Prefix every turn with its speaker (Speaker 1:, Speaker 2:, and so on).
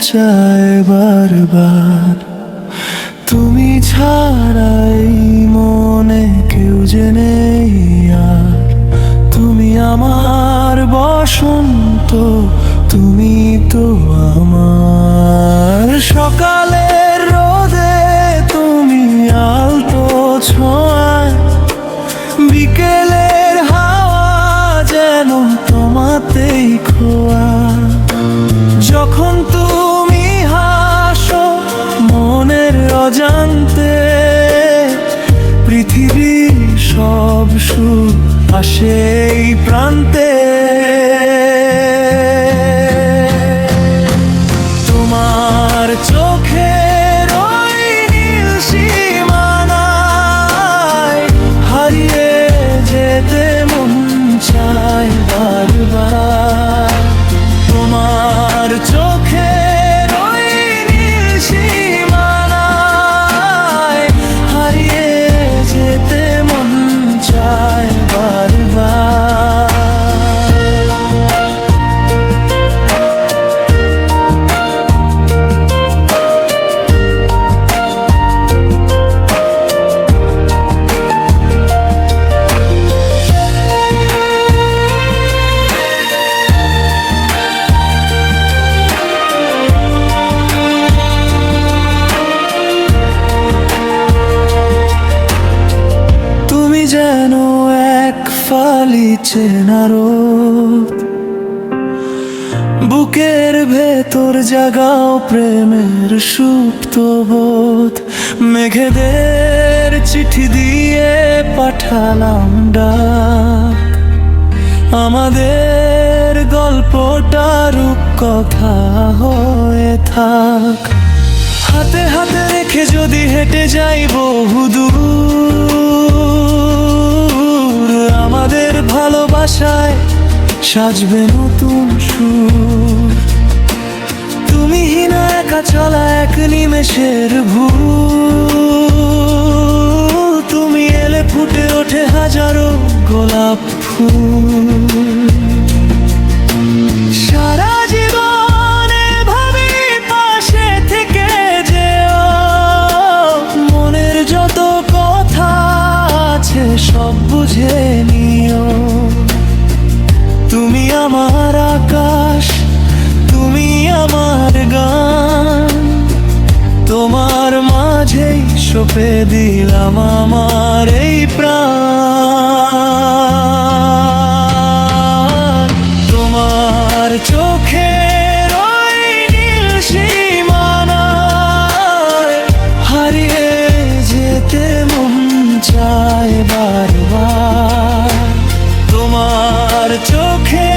Speaker 1: চায় বারবার। তুমি ছাড়াই মনে কেউ যে নেই আর। তুমি আমার বসন্ত, তুমি তো আমার সকালের রোদে, তুমি আলতো ছোঁয়ায়, বিকেলের হাওয়া যেন তোমাতেই খোয়া। যখন তুমি হাসো মনের অজান্তে, পৃথিবীর সব সুখ আসে এই প্রান্তে। তোমার চোখের ওই নীল সীমানায় হারিয়ে যেতে মন চায় বারবার। তোমার চোখের ওই নীল সীমানায় হারিয়ে যেতে মন চায় বারবার। যেন এক ফালি চেনা রোদ, বুকের ভেতর জাগাও প্রেমের সুপ্ত বোধ। মেঘেদের চিঠি দিয়ে পাঠালাম ডাক, আমাদের গল্পটা রূপকথা হয়ে থাক। হাতে হাতে রেখে যদি হেঁটে যাই বহুদূর, আমাদের ভালোবাসায় সাজবে নতুন সুর। তুমি হীনা একা চলা এক নিমেষের ভুল, তুমি এলে ফুটে ওঠে হাজারো গোলাপ ফুল। সারা জীবনে ভাবি পাশে থেকে যেও, মনের যত কথা আছে সব বুঝে নিও। তুমি আমার আকাশ, তুমি আমার গান, তোমার মাঝেই সঁপে দিলাম আমার এই প্রাণ। তোমার চোখের ওই নীল সীমানায় হারিয়ে যেতে মন চায় বারবার। তোমার চোখে